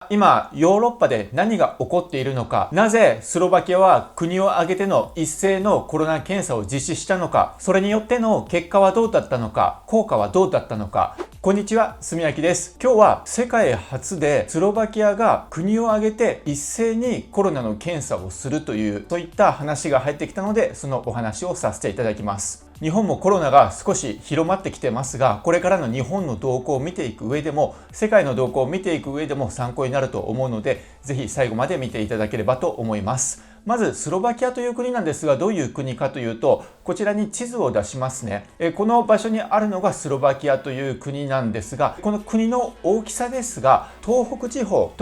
今、ヨーロッパで何が起こっているのか、なぜスロバキアは国を挙げての一斉のコロナ検査を実施したのか、それによっての結果はどうだったのか、効果はどうだったのか。こんにちは、すみやきです。今日は世界初でスロバキアが国を挙げて一斉にコロナの検査をするという、そういった話が入ってきたので、そのお話をさせていただきます。日本もコロナが少し広まってきてますが、これからの日本の動向を見ていく上でも、世界の動向を見ていく上でも参考になると思うので、ぜひ最後まで見ていただければと思います。まずスロバキアという国なんですが、どういう国かというと、こちらに地図を出しますね。この場所にあるのがスロバキアという国なんですが、この国の大きさですが、東北地方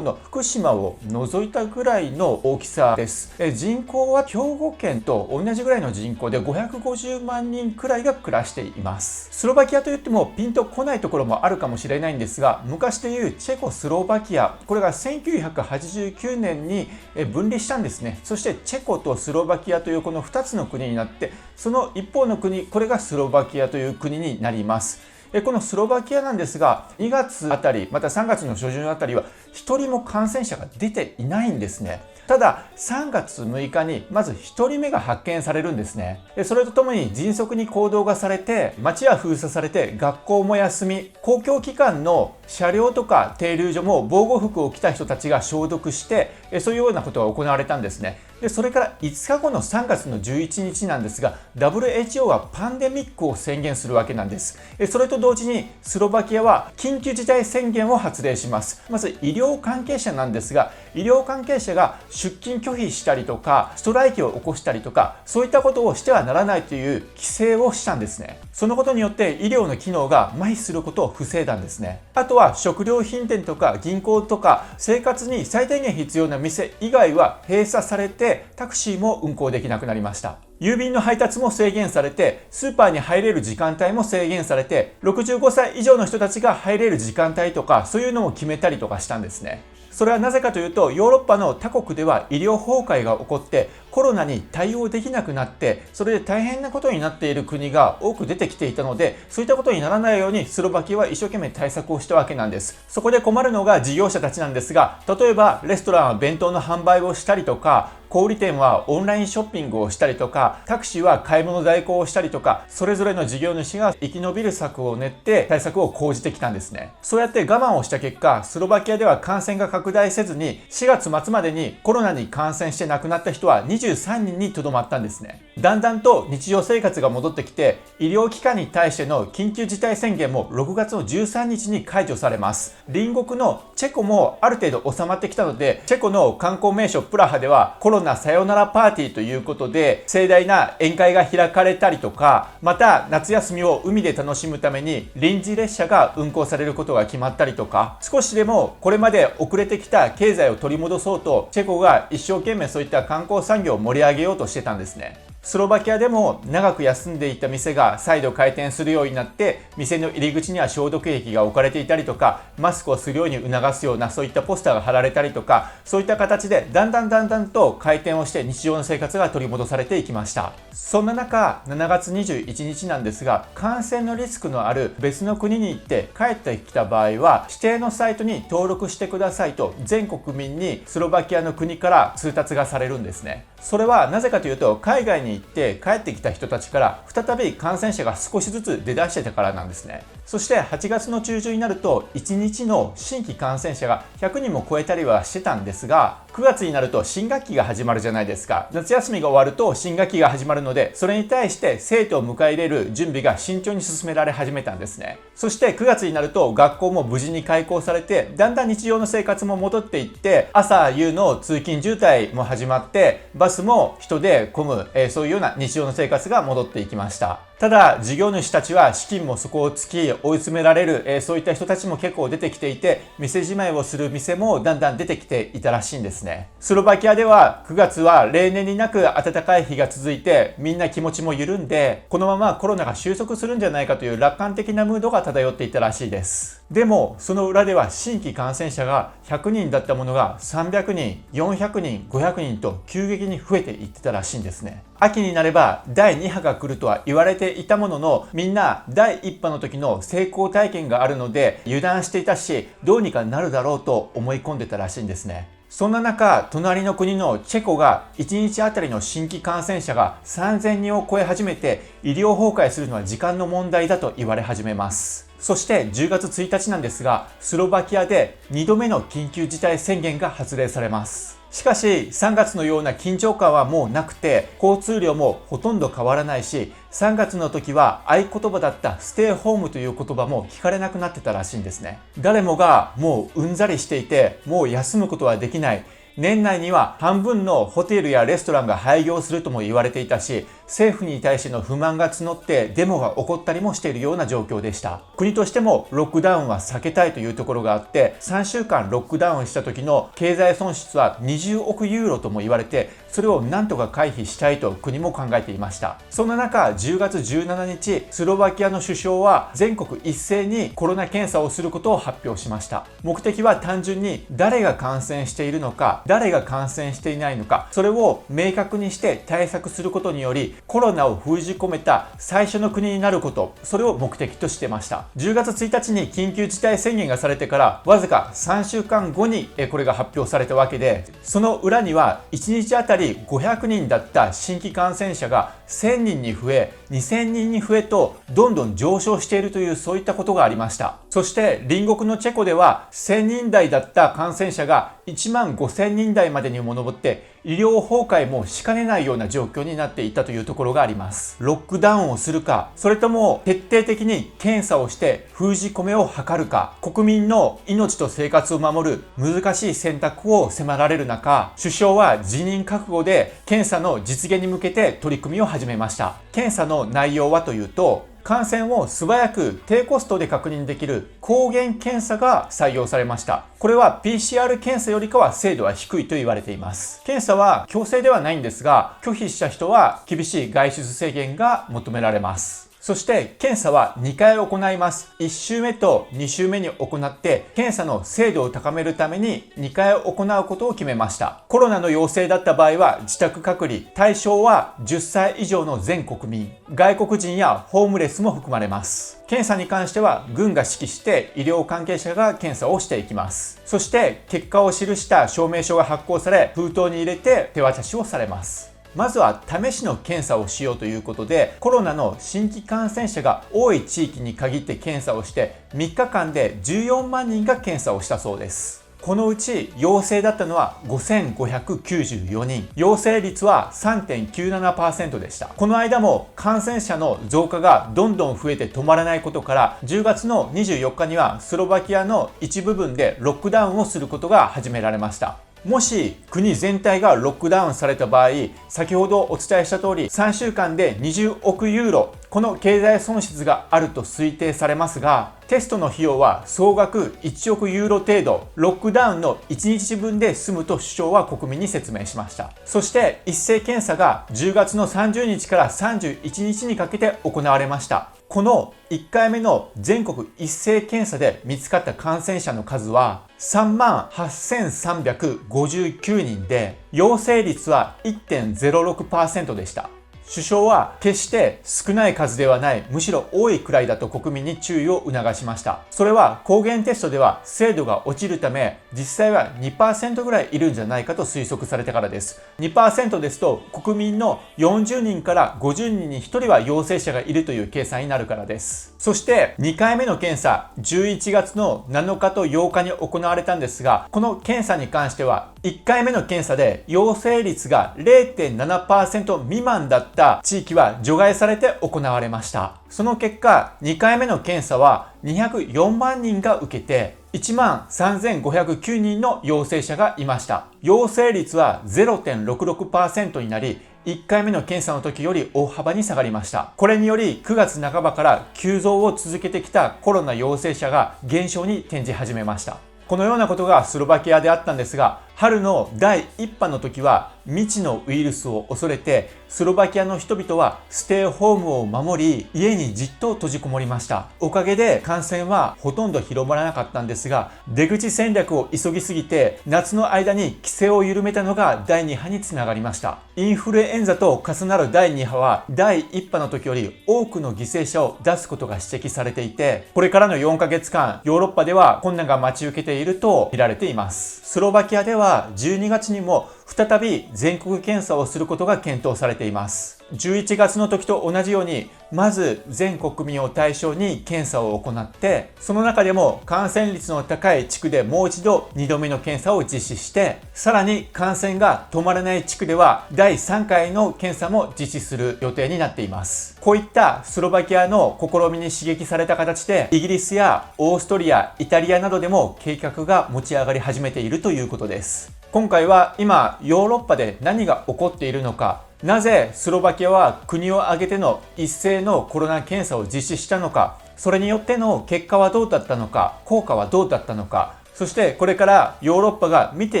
の福島を除いたぐらいの大きさです。人口は兵庫県と同じぐらいの人口で550万人くらいが暮らしています。スロバキアといってもピンとこないところもあるかもしれないんですが、昔でいうチェコスロバキア、これが1989年に分離したんですね。そしてチェコとスロバキアというこの2つの国になって、その一方の国、これがスロバキアという国になります。このスロバキアなんですが、2月あたり、また3月の初旬あたりは1人も感染者が出ていないんですね。ただ3月6日にまず1人目が発見されるんですね。それとともに迅速に行動がされて、街は封鎖されて、学校も休み、公共機関の車両とか停留所も防護服を着た人たちが消毒して、そういうようなことが行われたんですね。でそれから5日後の3月の11日なんですが、 WHO はパンデミックを宣言するわけなんです。それと同時にスロバキアは緊急事態宣言を発令します。まず医療関係者なんですが、医療関係者が出勤拒否したりとか、ストライキを起こしたりとか、そういったことをしてはならないという規制をしたんですね。そのことによって医療の機能が麻痺することを防いだんですね。あとは食料品店とか銀行とか、生活に最低限必要な店以外は閉鎖されて、タクシーも運行できなくなりました。郵便の配達も制限されて、スーパーに入れる時間帯も制限されて、65歳以上の人たちが入れる時間帯とか、そういうのも決めたりとかしたんですね。それはなぜかというと、ヨーロッパの他国では医療崩壊が起こってコロナに対応できなくなって、それで大変なことになっている国が多く出てきていたので、そういったことにならないようにスロバキアは一生懸命対策をしたわけなんです。そこで困るのが事業者たちなんですが、例えばレストランは弁当の販売をしたりとか、小売店はオンラインショッピングをしたりとか、タクシーは買い物代行をしたりとか、それぞれの事業主が生き延びる策を練って対策を講じてきたんですね。そうやって我慢をした結果、スロバキアでは感染が拡大せずに、4月末までにコロナに感染して亡くなった人は23人にとどまったんですね。だんだんと日常生活が戻ってきて、医療機関に対しての緊急事態宣言も6月の13日に解除されます。隣国のチェコもある程度収まってきたので、チェコの観光名所プラハではコロナさよならパーティーということで盛大な宴会が開かれたりとか、また夏休みを海で楽しむために臨時列車が運行されることが決まったりとか、少しでもこれまで遅れてきた経済を取り戻そうと、チェコが一生懸命そういった観光産業を盛り上げようとしてたんですね。スロバキアでも長く休んでいた店が再度開店するようになって、店の入り口には消毒液が置かれていたりとか、マスクをするように促すようなそういったポスターが貼られたりとか、そういった形でだんだんと開店をして日常の生活が取り戻されていきました。そんな中、7月21日なんですが、感染のリスクのある別の国に行って帰ってきた場合は、指定のサイトに登録してくださいと全国民にスロバキアの国から通達がされるんですね。それはなぜかというと、海外に行って帰ってきた人たちから再び感染者が少しずつ出だしてたからなんですね。そして8月の中旬になると1日の新規感染者が100人も超えたりはしてたんですが、9月になると新学期が始まるじゃないですか。夏休みが終わると新学期が始まるので、それに対して生徒を迎え入れる準備が慎重に進められ始めたんですね。そして9月になると学校も無事に開校されて、だんだん日常の生活も戻っていって、朝夕の通勤渋滞も始まって、バスも人で混む、そういうような日常の生活が戻っていきました。ただ事業主たちは資金も底をつき追い詰められる、そういった人たちも結構出てきていて、店じまいをする店もだんだん出てきていたらしいんですね。スロバキアでは9月は例年になく暖かい日が続いて、みんな気持ちも緩んで、このままコロナが収束するんじゃないかという楽観的なムードが漂っていたらしいです。でもその裏では新規感染者が100人だったものが300人、400人、500人と急激に増えていってたらしいんですね。秋になれば第2波が来るとは言われていたものの、みんな第1波の時の成功体験があるので油断していたし、どうにかなるだろうと思い込んでたらしいんですね。そんな中、隣の国のチェコが1日あたりの新規感染者が3000人を超え始めて、医療崩壊するのは時間の問題だと言われ始めます。そして10月1日なんですが、スロバキアで2度目の緊急事態宣言が発令されます。しかし3月のような緊張感はもうなくて、交通量もほとんど変わらないし、3月の時は合言葉だったステイホームという言葉も聞かれなくなってたらしいんですね。誰もがもううんざりしていて、もう休むことはできない。年内には半分のホテルやレストランが廃業するとも言われていたし、政府に対しての不満が募ってデモが起こったりもしているような状況でした。国としてもロックダウンは避けたいというところがあって、3週間ロックダウンした時の経済損失は20億ユーロとも言われて、それをなんとか回避したいと国も考えていました。そんな中、10月17日、スロバキアの首相は全国一斉にコロナ検査をすることを発表しました。目的は単純に誰が感染しているのか、誰が感染していないのか、それを明確にして対策することにより、コロナを封じ込めた最初の国になること、それを目的としてました。10月1日に緊急事態宣言がされてからわずか3週間後にこれが発表されたわけで、その裏には1日あたり500人だった新規感染者が1000人に増え、2000人に増えとどんどん上昇しているという、そういったことがありました。そして隣国のチェコでは1000人台だった感染者が1万5000人台までにも上って、医療崩壊もしかねないような状況になっていたというところがあります。ロックダウンをするか、それとも徹底的に検査をして封じ込めを図るか、国民の命と生活を守る難しい選択を迫られる中、首相は辞任覚悟で検査の実現に向けて取り組みを始めました。検査の内容はというと、感染を素早く低コストで確認できる抗原検査が採用されました。これは PCR 検査よりかは精度は低いと言われています。検査は強制ではないんですが、拒否した人は厳しい外出制限が求められます。そして検査は2回行います。1週目と2週目に行って、検査の精度を高めるために2回行うことを決めました。コロナの陽性だった場合は自宅隔離、対象は10歳以上の全国民、外国人やホームレスも含まれます。検査に関しては軍が指揮して医療関係者が検査をしていきます。そして結果を記した証明書が発行され、封筒に入れて手渡しをされます。まずは試しの検査をしようということで、コロナの新規感染者が多い地域に限って検査をして、3日間で14万人が検査をしたそうです。このうち陽性だったのは5594人、陽性率は 3.97% でした。この間も感染者の増加がどんどん増えて止まらないことから、10月の24日にはスロバキアの一部分でロックダウンをすることが始められました。もし国全体がロックダウンされた場合、先ほどお伝えした通り3週間で20億ユーロ、この経済損失があると推定されますが、テストの費用は総額1億ユーロ程度、ロックダウンの1日分で済むと首相は国民に説明しました。そして一斉検査が10月の30日から31日にかけて行われました。この1回目の全国一斉検査で見つかった感染者の数は38,359人で、陽性率は 1.06% でした。首相は決して少ない数ではない、むしろ多いくらいだと国民に注意を促しました。それは抗原テストでは精度が落ちるため、実際は 2% ぐらいいるんじゃないかと推測されたからです。2% ですと国民の40人から50人に1人は陽性者がいるという計算になるからです。そして2回目の検査、11月の7日と8日に行われたんですが、この検査に関しては1回目の検査で陽性率が 0.7% 未満だった地域は除外されて行われました。その結果、2回目の検査は204万人が受けて、13,509人の陽性者がいました。陽性率は 0.66% になり、1回目の検査の時より大幅に下がりました。これにより9月半ばから急増を続けてきたコロナ陽性者が減少に転じ始めました。このようなことがスロバキアであったんですが、春の第1波の時は未知のウイルスを恐れて、スロバキアの人々はステイホームを守り、家にじっと閉じこもりました。おかげで感染はほとんど広まらなかったんですが、出口戦略を急ぎすぎて、夏の間に規制を緩めたのが第2波につながりました。インフルエンザと重なる第2波は、第1波の時より多くの犠牲者を出すことが指摘されていて、これからの4ヶ月間、ヨーロッパでは困難が待ち受けていると見られています。スロバキアでは12月にも再び全国検査をすることが検討されています。11月の時と同じように、まず全国民を対象に検査を行って、その中でも感染率の高い地区でもう一度2度目の検査を実施して、さらに感染が止まらない地区では第3回の検査も実施する予定になっています。こういったスロバキアの試みに刺激された形で、イギリスやオーストリア、イタリアなどでも計画が持ち上がり始めているということです。今回は今ヨーロッパで何が起こっているのか、なぜスロバキアは国を挙げての一斉のコロナ検査を実施したのか、それによっての結果はどうだったのか、効果はどうだったのか、そしてこれからヨーロッパが見て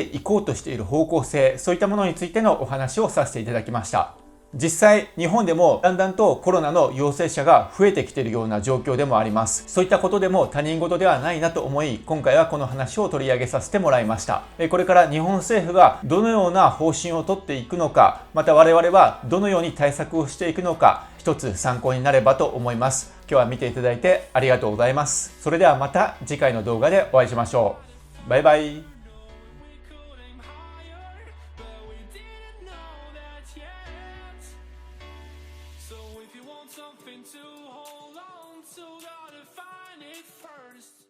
いこうとしている方向性、そういったものについてのお話をさせていただきました。実際、日本でもだんだんとコロナの陽性者が増えてきているような状況でもあります。そういったことでも他人事ではないなと思い、今回はこの話を取り上げさせてもらいました。これから日本政府がどのような方針をとっていくのか、また我々はどのように対策をしていくのか、一つ参考になればと思います。今日は見ていただいてありがとうございます。それではまた次回の動画でお会いしましょう。バイバイ。So if you want something to hold on to, gotta find it first.